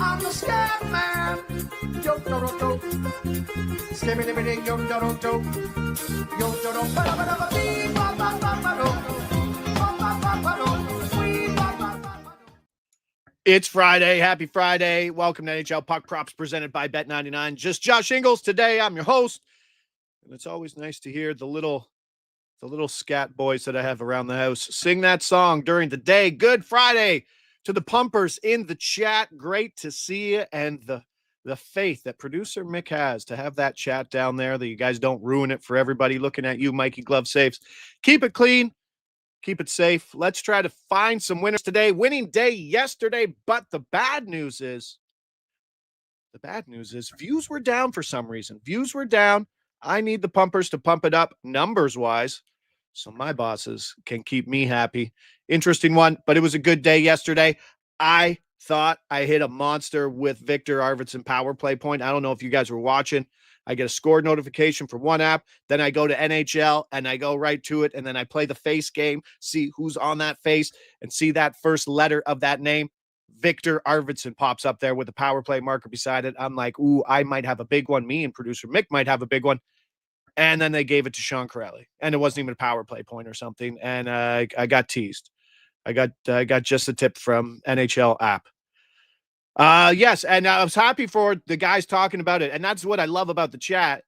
I'm the scat man. Yo, do, do, do. Skimmy, dimmy, ding, yo, do, do, do. Yo, do, do, ba, ba, ba, ba, bee, ba, ba, ba, ba, do. Ba, ba, ba, ba, do. Wee, ba, ba, ba, ba, do. It's Friday. Happy Friday. Welcome to NHL Puck Props presented by Bet99. Just Josh Inglis today. I'm your host. And it's always nice to hear the little scat boys that I have around the house sing that song during the day. Good Friday to the pumpers in the chat. Great to see you, and the faith that producer Mick has to have that chat down there, that you guys don't ruin it for everybody looking at you, Mikey Glove Safes. Keep it clean. Keep it safe. Let's try to find some winners today. Winning day yesterday, but the bad news is views were down for some reason. Views were down. I need the pumpers to pump it up numbers-wise so my bosses can keep me happy. Interesting one, but it was a good day yesterday. I thought I hit a monster with Victor Arvidsson power play point. I don't know if you guys were watching. I get a score notification from one app. Then I go to NHL and I go right to it. And then I play the face game, see who's on that face, and see that first letter of that name. Victor Arvidsson pops up there with the power play marker beside it. I'm like, ooh, I might have a big one. Me and producer Mick might have a big one. And then they gave it to Sean Corelli. And it wasn't even a power play point or something. And I got teased. I got just a tip from NHL app. Yes, and I was happy for the guys talking about it, and that's what I love about the chat.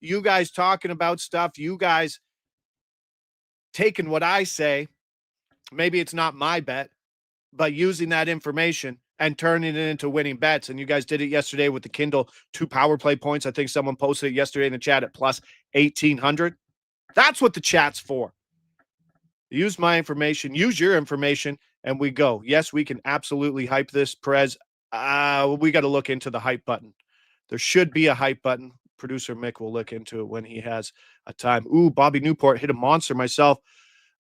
You guys talking about stuff, you guys taking what I say, maybe it's not my bet, but using that information and turning it into winning bets. And you guys did it yesterday with the Kindle 2 power play points. I think someone posted it yesterday in the chat at plus 1,800. That's what the chat's for. Use my information, use your information, and we go. Yes, we can absolutely hype this, Perez. We got to look into the hype button. There should be a hype button. Producer Mick will look into it when he has a time. Ooh, Bobby Newport hit a monster myself.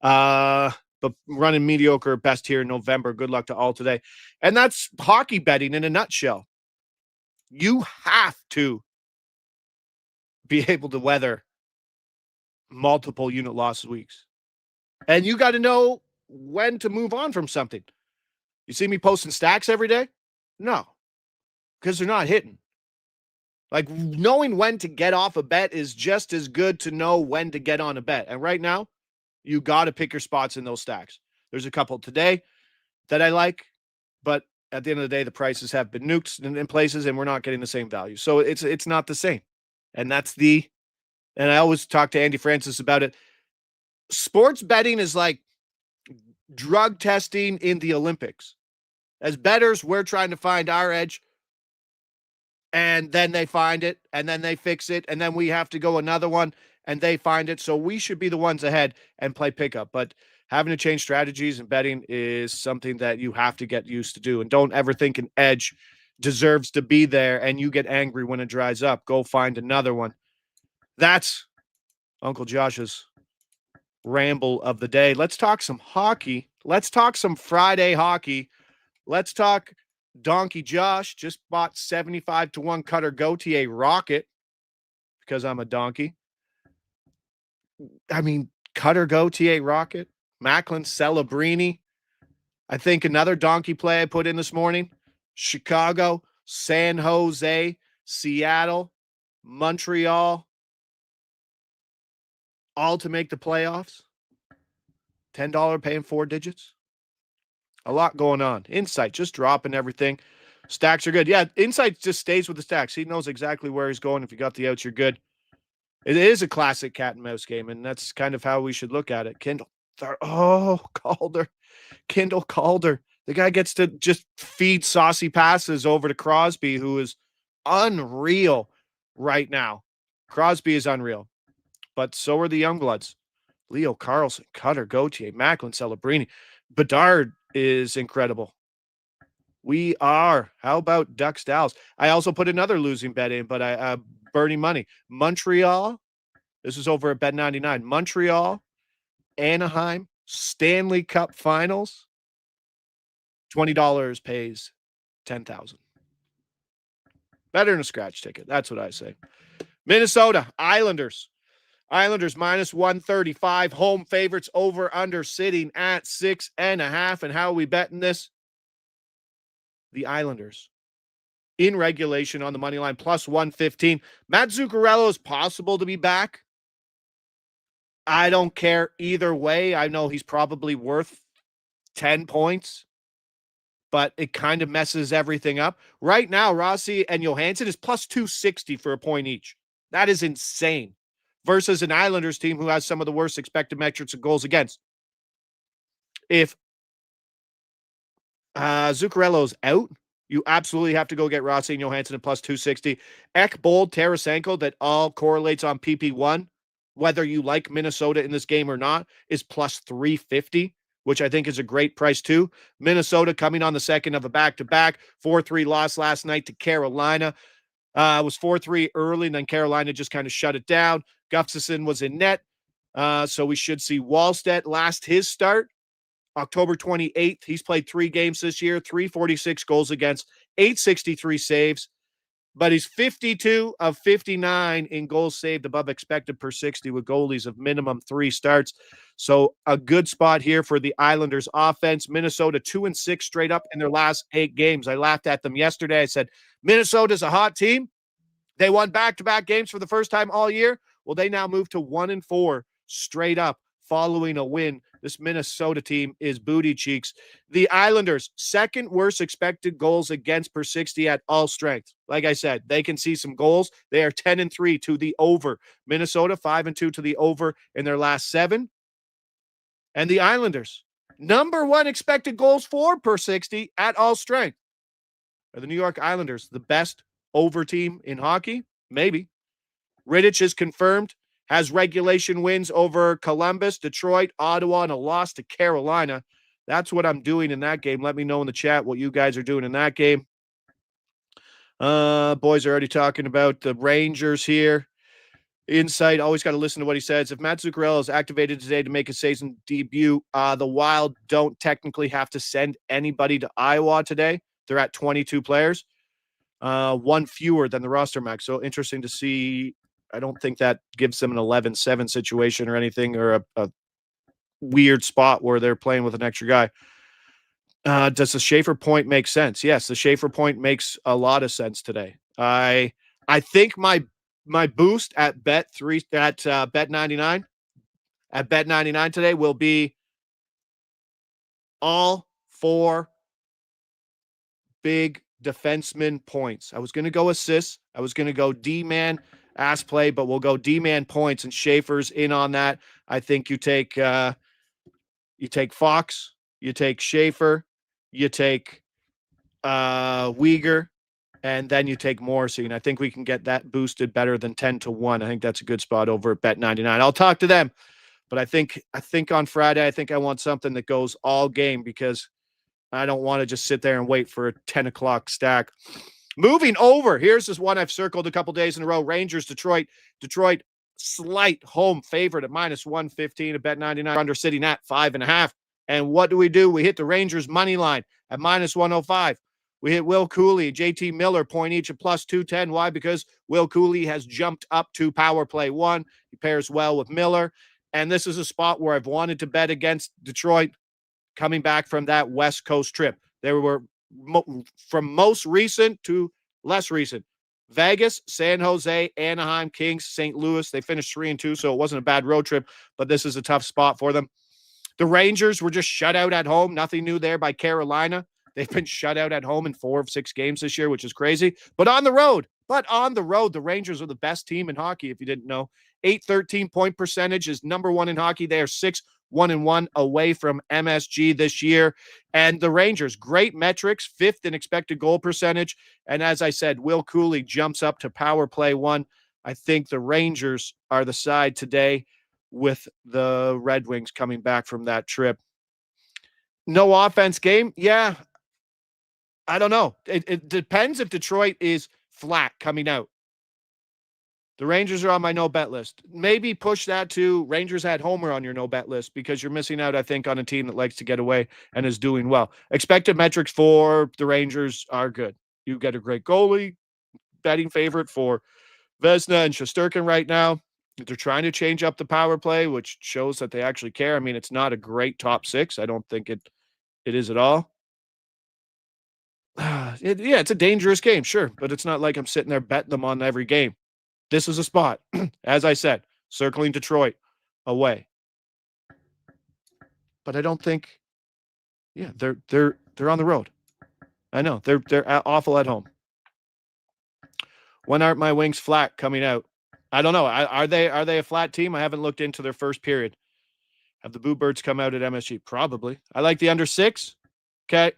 But running mediocre at best here in November. Good luck to all today. And that's hockey betting in a nutshell. You have to be able to weather multiple unit loss weeks. And you got to know when to move on from something. You see me posting stacks every day? No, because they're not hitting. Like, knowing when to get off a bet is just as good to know when to get on a bet. And right now, you got to pick your spots in those stacks. There's a couple today that I like, but at the end of the day, the prices have been nuked in places, and we're not getting the same value. So it's not the same. And and I always talk to Andy Francis about it. Sports betting is like drug testing in the Olympics. As bettors, we're trying to find our edge, and then they find it, and then they fix it, and then we have to go another one, and they find it. So we should be the ones ahead and play pickup. But having to change strategies and betting is something that you have to get used to do. And don't ever think an edge deserves to be there and you get angry when it dries up. Go find another one. That's Uncle Josh's ramble of the day. Let's talk some hockey. Let's talk some Friday hockey. Let's talk Donkey Josh. Just bought 75-1 Cutter Gauthier Rocket because I'm a donkey. I mean, Cutter Gauthier Rocket, Macklin Celebrini. I think another donkey play I put in this morning. Chicago, San Jose, Seattle, Montreal, all to make the playoffs. $10 paying 4 digits. A lot going on. Insight just dropping everything. Stacks are good. Yeah, Insight just stays with the stacks. He knows exactly where he's going. If you got the outs, you're good. It is a classic cat and mouse game, and that's kind of how we should look at it. Calder. Kendall Calder. The guy gets to just feed saucy passes over to Crosby, who is unreal right now. Crosby is unreal, but so are the Youngbloods. Leo Carlson, Cutter Gauthier, Macklin Celebrini. Bedard is incredible. We are. How about Ducks Dallas? I also put another losing bet in, but I burning money. Montreal. This is over at Bet99. Montreal, Anaheim, Stanley Cup Finals. $20 pays $10,000. Better than a scratch ticket. That's what I say. Minnesota Islanders. Islanders minus 135. Home favorites over under sitting at 6.5. And how are we betting this? The Islanders in regulation on the money line, plus 115. Matt Zuccarello is possible to be back. I don't care either way. I know he's probably worth 10 points, but it kind of messes everything up. Right now, Rossi and Johansson is plus 260 for a point each. That is insane. Versus an Islanders team who has some of the worst expected metrics of goals against. If Zuccarello's out, you absolutely have to go get Rossi and Johansson at plus 260. Bold, Tarasenko, that all correlates on PP1, whether you like Minnesota in this game or not, is plus 350, which I think is a great price too. Minnesota coming on the second of a back-to-back, 4-3 loss last night to Carolina. It was 4-3 early, and then Carolina just kind of shut it down. Gustafsson was in net, so we should see Wallstedt last his start. October 28th. He's played 3 games this year, 346 goals against, 863 saves, but he's 52 of 59 in goals saved above expected per 60 with goalies of minimum 3 starts. So a good spot here for the Islanders offense. Minnesota 2-6 straight up in their last 8 games. I laughed at them yesterday. I said, Minnesota's a hot team. They won back-to-back games for the first time all year. Well, they now move to 1-4 straight up following a win. This Minnesota team is booty cheeks. The Islanders, second worst expected goals against per 60 at all strength. Like I said, they can see some goals. They are 10-3 to the over. Minnesota 5-2 to the over in their last 7. And the Islanders, number 1 expected goals for per 60 at all strength. Are the New York Islanders the best over team in hockey? Maybe. Rittich is confirmed. Has regulation wins over Columbus, Detroit, Ottawa, and a loss to Carolina. That's what I'm doing in that game. Let me know in the chat what you guys are doing in that game. Boys are already talking about the Rangers here. Insight, always got to listen to what he says. If Matt Zuccarello is activated today to make a season debut, the Wild don't technically have to send anybody to Iowa today. They're at 22 players. 1 fewer than the roster max. So interesting to see. I don't think that gives them an 11-7 situation or anything, or a weird spot where they're playing with an extra guy. Does the Schaefer point make sense? Yes, the Schaefer point makes a lot of sense today. I think my boost at Bet99 today will be all 4 big defenseman points. I was going to go assists. I was going to go D-man ass play, but we'll go D-man points, and Schaefer's in on that. I think you take Fox, you take Schaefer, you take Uyghur, and then you take Morrissey. And I think we can get that boosted better than 10-1. I think that's a good spot over at Bet99. I'll talk to them, but I think on Friday, I want something that goes all game, because I don't want to just sit there and wait for a 10 o'clock stack. Moving over, here's this one I've circled a couple days in a row. Rangers, Detroit. Detroit, slight home favorite at minus 115 at Bet99. Under sitting at 5.5. And what do? We hit the Rangers money line at minus 105. We hit Will Cooley, JT Miller, point each at plus 210. Why? Because Will Cooley has jumped up to power play 1. He pairs well with Miller. And this is a spot where I've wanted to bet against Detroit coming back from that West Coast trip. They were from most recent to less recent. Vegas, San Jose, Anaheim, Kings, St. Louis. They finished 3-2, so it wasn't a bad road trip, but this is a tough spot for them. The Rangers were just shut out at home. Nothing new there by Carolina. They've been shut out at home in 4 of 6 games this year, which is crazy. But on the road, the Rangers are the best team in hockey, if you didn't know. 813 point percentage is number 1 in hockey. They are 6-1-1 away from MSG this year. And the Rangers, great metrics, 5th in expected goal percentage. And as I said, Will Cooley jumps up to power play 1. I think the Rangers are the side today, with the Red Wings coming back from that trip. No offense game. Yeah. I don't know. It depends if Detroit is flat coming out. The Rangers are on my no-bet list. Maybe push that to Rangers at Homer on your no-bet list, because you're missing out, I think, on a team that likes to get away and is doing well. Expected metrics for the Rangers are good. You get a great goalie, betting favorite for Vezina and Shesterkin right now. They're trying to change up the power play, which shows that they actually care. I mean, it's not a great top 6. I don't think it is at all. It's a dangerous game, sure, but it's not like I'm sitting there betting them on every game. This is a spot, as I said, circling Detroit away. But I don't think, they're on the road. I know they're awful at home. When aren't my wings flat coming out? I don't know. Are they a flat team? I haven't looked into their first period. Have the Boo Birds come out at MSG? Probably. I like the under 6. Okay.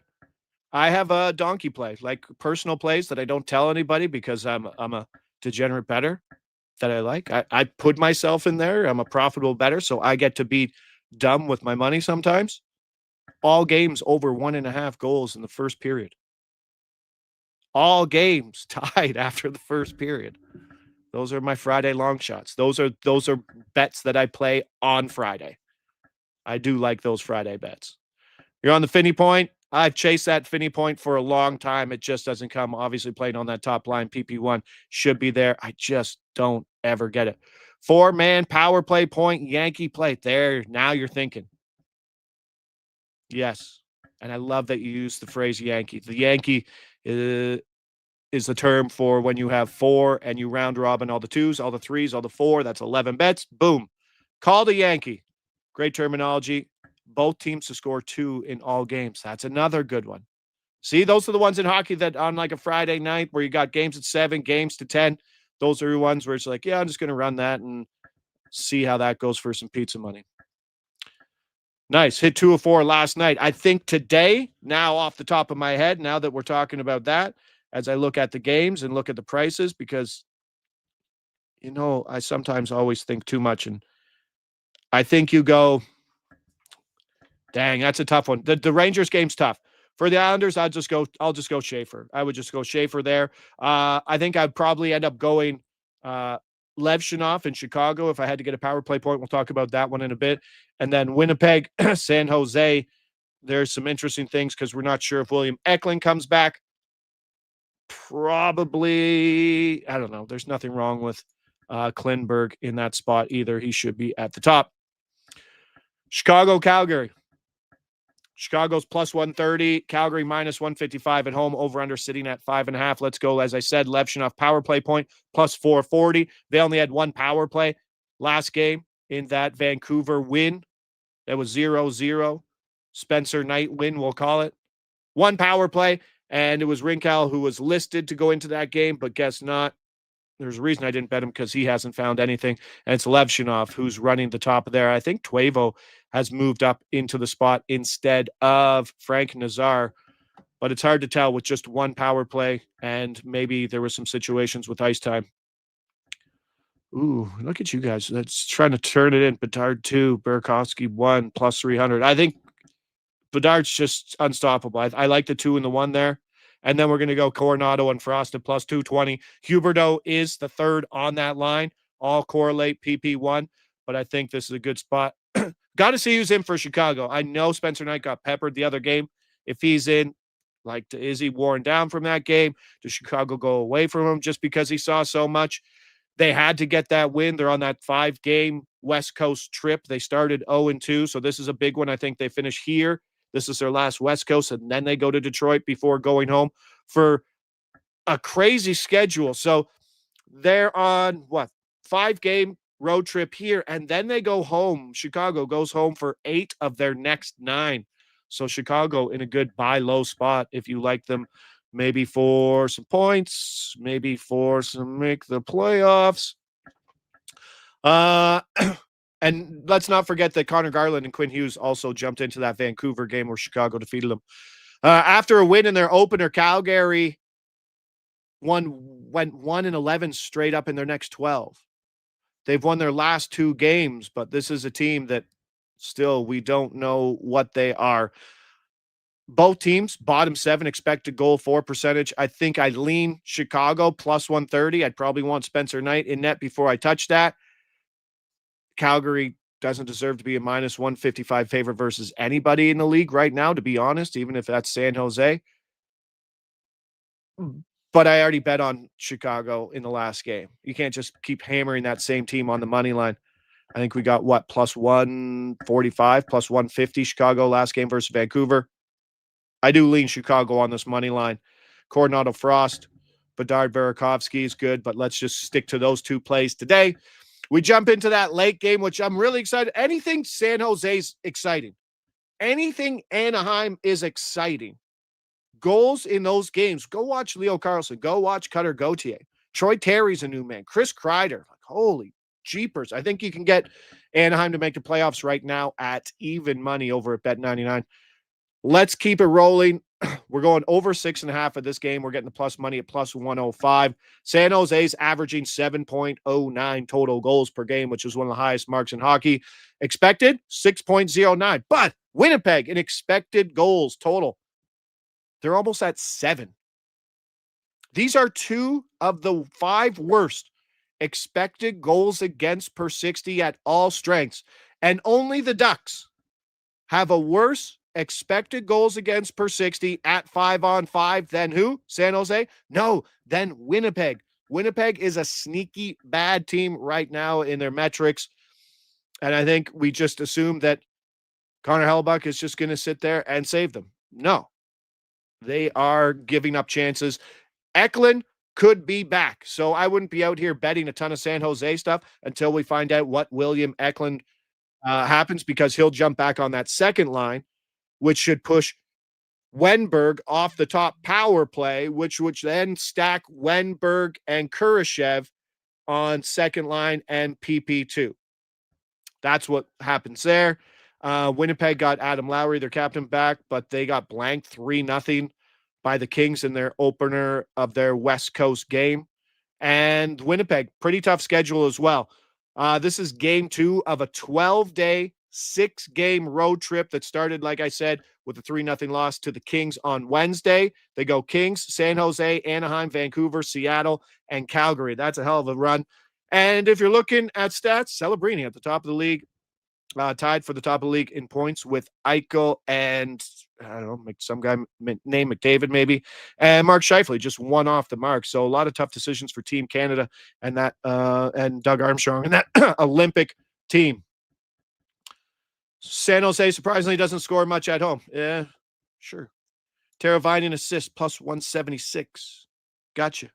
I have a donkey play, like personal plays that I don't tell anybody because I'm a degenerate bettor that I like. I put myself in there. I'm a profitable bettor, so I get to be dumb with my money sometimes. All games over 1.5 goals in the first period. All games tied after the first period. Those are my Friday long shots. Those are bets that I play on Friday. I do like those Friday bets. You're on the Finney Point. I've chased that Finney Point for a long time. It just doesn't come. Obviously, playing on that top line, PP1 should be there. I just don't ever get it. 4-man power play point, Yankee play. There, now you're thinking. Yes, and I love that you use the phrase Yankee. The Yankee is the term for when you have 4 and you round robin all the 2s, all the 3s, all the 4. That's 11 bets. Boom. Call the Yankee. Great terminology. Both teams to score 2 in all games. That's another good one. See, those are the ones in hockey that on like a Friday night where you got games at 7, games to 10. Those are the ones where it's like, yeah, I'm just going to run that and see how that goes for some pizza money. Nice. Hit 2 of 4 last night. I think today, now off the top of my head, now that we're talking about that, as I look at the games and look at the prices, because, I sometimes always think too much. And I think you go, dang, that's a tough one. The Rangers game's tough. For the Islanders, I'll just go Schaefer. I would just go Schaefer there. I think I'd probably end up going Levshunov in Chicago if I had to get a power play point. We'll talk about that one in a bit. And then Winnipeg, San Jose. There's some interesting things because we're not sure if William Eklund comes back. Probably, I don't know. There's nothing wrong with Klinberg in that spot either. He should be at the top. Chicago, Calgary. Chicago's plus 130, Calgary minus 155 at home, over under sitting at 5.5. Let's go. As I said, Levshunov power play point plus 440. They only had one power play last game in that Vancouver win. That was 0-0. Spencer Knight win, we'll call it. One power play, and it was Rinkel who was listed to go into that game, but guess not. There's a reason I didn't bet him because he hasn't found anything, and it's Levshunov who's running the top of there. I think Tuevo has moved up into the spot instead of Frank Nazar, but it's hard to tell with just one power play, and maybe there were some situations with ice time. Ooh, look at you guys. That's trying to turn it in. Bedard 2, Burakovsky 1, plus 300. I think Bedard's just unstoppable. I like the 2 and the 1 there. And then we're going to go Coronado and Frost at plus 220. Huberdeau is the third on that line. All correlate PP1, but I think this is a good spot. Got to see who's in for Chicago. I know Spencer Knight got peppered the other game. If he's in, is he worn down from that game? Does Chicago go away from him just because he saw so much? They had to get that win. They're on that 5-game West Coast trip. They started 0-2, so this is a big one. I think they finish here. This is their last West Coast, and then they go to Detroit before going home for a crazy schedule. So they're on, 5-game road trip here, and then they go home. Chicago goes home for 8 of their next 9. So Chicago in a good buy low spot if you like them, maybe for some points, maybe for some make the playoffs. And let's not forget that Connor Garland and Quinn Hughes also jumped into that Vancouver game where Chicago defeated them. After a win in their opener, Calgary went 1-11 straight up in their next 12. They've won their last 2 games, but this is a team that still we don't know what they are. Both teams, bottom 7 expected goal for percentage. I think I'd lean Chicago plus 130. I'd probably want Spencer Knight in net before I touch that. Calgary doesn't deserve to be a minus 155 favorite versus anybody in the league right now, to be honest, even if that's San Jose. But I already bet on Chicago in the last game. You can't just keep hammering that same team on the money line. I think we got plus 145, plus 150 Chicago last game versus Vancouver. I do lean Chicago on this money line. Coronado Frost, Bedard Burakovsky is good, but let's just stick to those two plays today. We jump into that late game, which I'm really excited. Anything San Jose's exciting. Anything Anaheim is exciting. Goals in those games. Go watch Leo Carlson. Go watch Cutter Gauthier. Troy Terry's a new man. Chris Kreider. Like, holy jeepers. I think you can get Anaheim to make the playoffs right now at even money over at Bet99. Let's keep it rolling. We're going over 6.5 of this game. We're getting the plus money at plus 105. San Jose's averaging 7.09 total goals per game, which is one of the highest marks in hockey. Expected 6.09. But Winnipeg in expected goals total, they're almost at 7. These are 2 of the 5 worst expected goals against per 60 at all strengths. And only the Ducks have a worse expected goals against per 60 at 5-on-5 than who? San Jose? No, then Winnipeg. Winnipeg is a sneaky bad team right now in their metrics. And I think we just assume that Connor Hellebuyck is just going to sit there and save them. No, they are giving up chances. Eklund could be back. So I wouldn't be out here betting a ton of San Jose stuff until we find out what William Eklund happens, because he'll jump back on that second line, which should push Wenberg off the top power play, which would then stack Wenberg and Kurashev on second line and PP2. That's what happens there. Winnipeg got Adam Lowry, their captain, back, but they got blanked 3-0 by the Kings in their opener of their West Coast game. And Winnipeg, pretty tough schedule as well. This is game 2 of a 12-day, 6-game road trip that started, like I said, with a 3-0 loss to the Kings on Wednesday. They go Kings, San Jose, Anaheim, Vancouver, Seattle, and Calgary. That's a hell of a run. And if you're looking at stats, Celebrini at the top of the league, tied for the top of the league in points with Eichel and, I don't know, some guy named McDavid maybe, and Mark Scheifele just one off the mark. So a lot of tough decisions for Team Canada and that and Doug Armstrong and that Olympic team. San Jose surprisingly doesn't score much at home. Yeah, sure. Teravainen assist plus 176. Gotcha.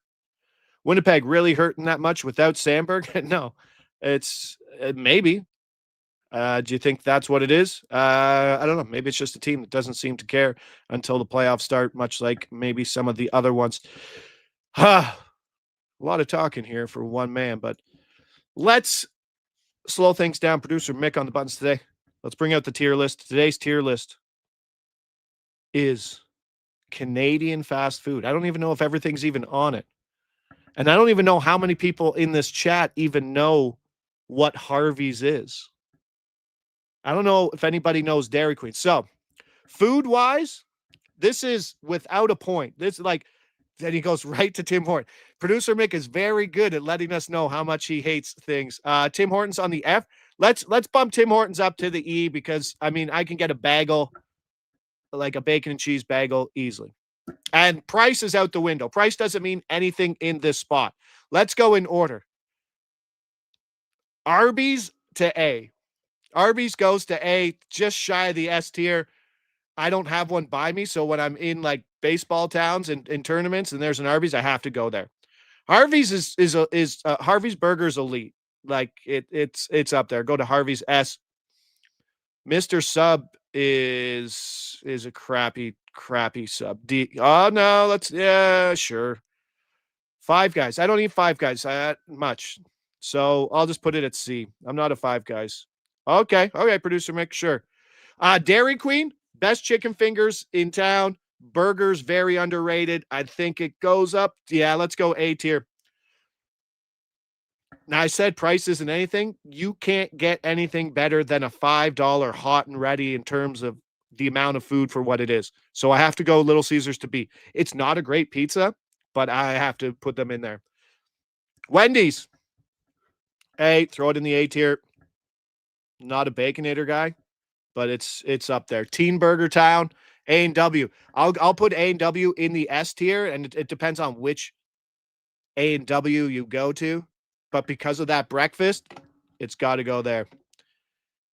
Winnipeg really hurting that much without Sandberg? No, it's maybe. Do you think that's what it is? I don't know. Maybe it's just a team that doesn't seem to care until the playoffs start, much like maybe some of the other ones. A lot of talking here for one man, but let's slow things down. Producer Mick on the buttons today. Let's bring out the tier list. Today's tier list is Canadian fast food. I don't even know if everything's even on it. And I don't even know how many people in this chat even know what Harvey's is. I don't know if anybody knows Dairy Queen. So, food-wise, this is without a point. This is like, then he goes right to Tim Horton. Producer Mick is very good at letting us know how much he hates things. Tim Hortons on the F. Let's bump Tim Hortons up to the E, because, I mean, I can get a bagel, like a bacon and cheese bagel, easily. And price is out the window. Price doesn't mean anything in this spot. Let's go in order. Arby's to A. Arby's goes to A, just shy of the S tier. I don't have one by me, so when I'm in like baseball towns and in tournaments and there's an Arby's, I have to go there. Harvey's is Harvey's Burgers elite. Like it's up there. Go to Harvey's S. Mr. Sub is a crappy sub. D. Oh no, sure. Five Guys. I don't eat Five Guys much, so I'll just put it at C. I'm not a Five Guys. Okay, producer Mick, sure. Dairy Queen, best chicken fingers in town. Burgers, very underrated. I think it goes up. Yeah, let's go A tier. Now, I said price isn't anything. You can't get anything better than a $5 hot and ready in terms of the amount of food for what it is. So I have to go Little Caesars to B. It's not a great pizza, but I have to put them in there. Wendy's, A, throw it in the A tier. Not a Baconator guy, but it's up there. Teen Burger Town, A&W. I'll put A&W in the S tier, and it depends on which A&W you go to. But because of that breakfast, it's got to go there.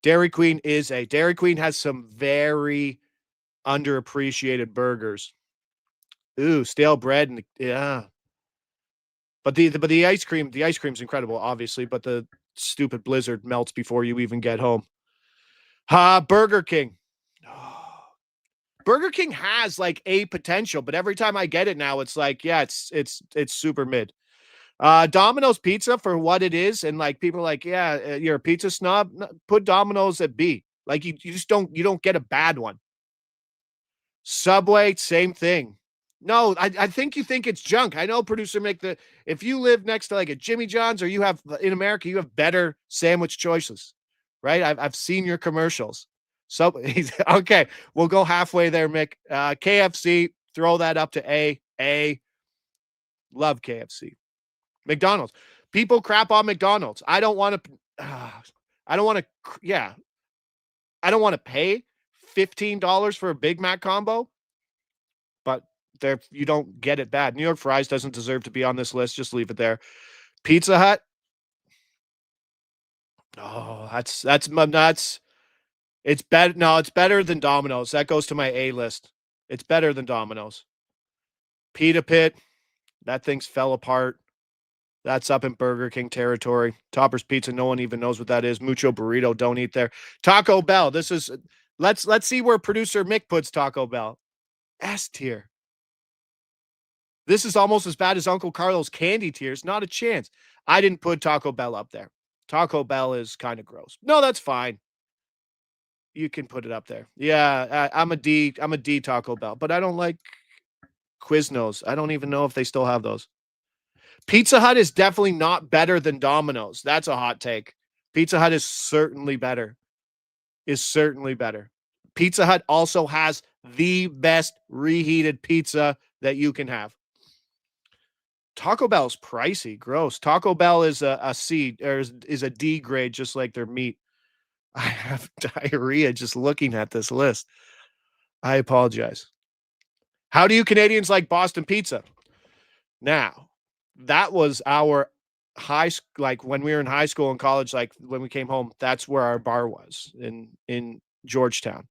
Dairy Queen is A. Dairy Queen has some very underappreciated burgers. Ooh, stale bread and yeah. But the ice cream's incredible, obviously, but the stupid blizzard melts before you even get home. Burger King. Burger King has like a potential, but every time I get it now, it's like, yeah, it's super mid. Domino's Pizza for what it is, and like people are like, yeah, you're a pizza snob. No, put Domino's at B. Like you just don't get a bad one. Subway, same thing. No, I think you think it's junk. I know, producer Mick, if you live next to like a Jimmy John's or you have in America, you have better sandwich choices, right? I've seen your commercials. So he's okay. We'll go halfway there, Mick. KFC, throw that up to A. Love KFC. McDonald's. People crap on McDonald's. I don't want to. I don't want to. Yeah, I don't want to pay $15 for a Big Mac combo, but there you don't get it bad. New York Fries doesn't deserve to be on this list. Just leave it there. Pizza Hut. Oh, that's it's better. No, it's better than Domino's. That goes to my A list. It's better than Domino's. Pita Pit. That thing's fell apart. That's up in Burger King territory. Topper's Pizza, no one even knows what that is. Mucho Burrito, don't eat there. Taco Bell. This is let's see where producer Mick puts Taco Bell. S tier. This is almost as bad as Uncle Carlos candy tiers. Not a chance. I didn't put Taco Bell up there. Taco Bell is kind of gross. No, that's fine. You can put it up there. Yeah, I'm a D Taco Bell, but I don't like Quiznos. I don't even know if they still have those. Pizza Hut is definitely not better than Domino's. That's a hot take. Pizza Hut is certainly better. Pizza Hut also has the best reheated pizza that you can have. Taco Bell's pricey. Gross. Taco Bell is a C, or is a D grade, just like their meat. I have diarrhea just looking at this list. I apologize. How do you Canadians like Boston pizza? Now, that was our like when we were in high school and college, like when we came home, that's where our bar was in Georgetown.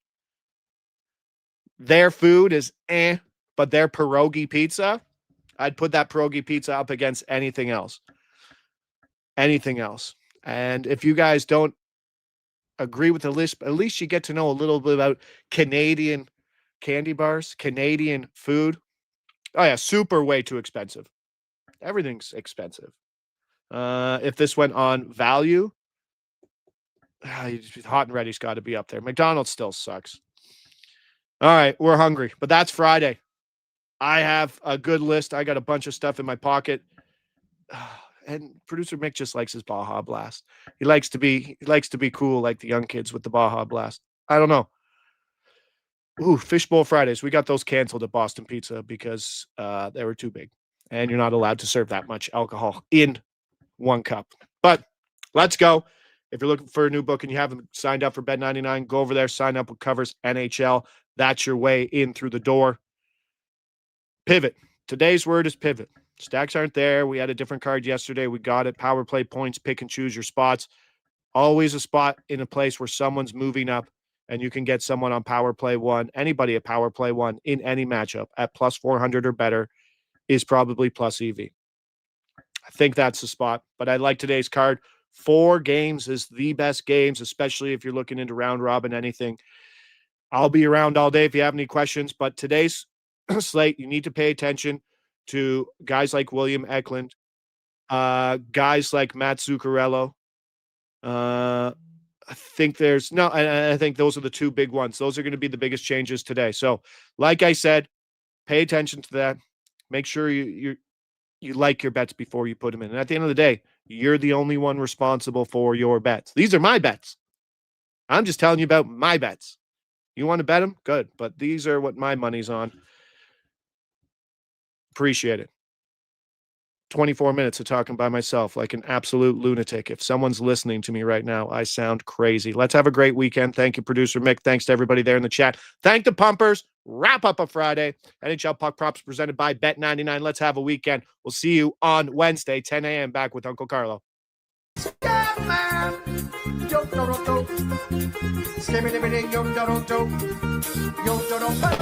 Their food is but their pierogi pizza, I'd put that pierogi pizza up against anything else. And if you guys don't agree with the list, at least you get to know a little bit about Canadian candy bars, Canadian food. Oh yeah, super way too expensive. Everything's expensive. If this went on value, hot and ready's got to be up there. McDonald's still sucks. All right, we're hungry, but that's Friday. I have a good list. I got a bunch of stuff in my pocket. And producer Mick just likes his Baja Blast. He likes to be cool like the young kids with the Baja Blast. I don't know. Ooh, Fishbowl Fridays. We got those canceled at Boston Pizza because they were too big. And you're not allowed to serve that much alcohol in one cup. But let's go. If you're looking for a new book and you haven't signed up for Bet99, go over there, sign up. It covers NHL. That's your way in through the door. Pivot. Today's word is pivot. Stacks aren't there. We had a different card yesterday. We got it. Power play points, pick and choose your spots. Always a spot in a place where someone's moving up and you can get someone on power play one, anybody at power play one in any matchup at plus 400 or better is probably plus EV. I think that's the spot, but I like today's card. 4 games is the best games, especially if you're looking into round robin, anything. I'll be around all day if you have any questions, but today's slate, you need to pay attention to guys like William Eklund, guys like Matt Zuccarello. I think I think those are the 2 big ones. Those are going to be the biggest changes today. So like I said, pay attention to that. Make sure you like your bets before you put them in. And at the end of the day, you're the only one responsible for your bets. These are my bets. I'm just telling you about my bets. You want to bet them? Good. But these are what my money's on. Appreciate it. 24 minutes of talking by myself like an absolute lunatic. If someone's listening to me right now, I sound crazy. Let's have a great weekend. Thank you, producer Mick. Thanks to everybody there in the chat. Thank the pumpers. Wrap up a Friday. NHL Puck Props presented by Bet99. Let's have a weekend. We'll see you on Wednesday, 10 a.m. back with Uncle Carlo. Yeah, man. Yo,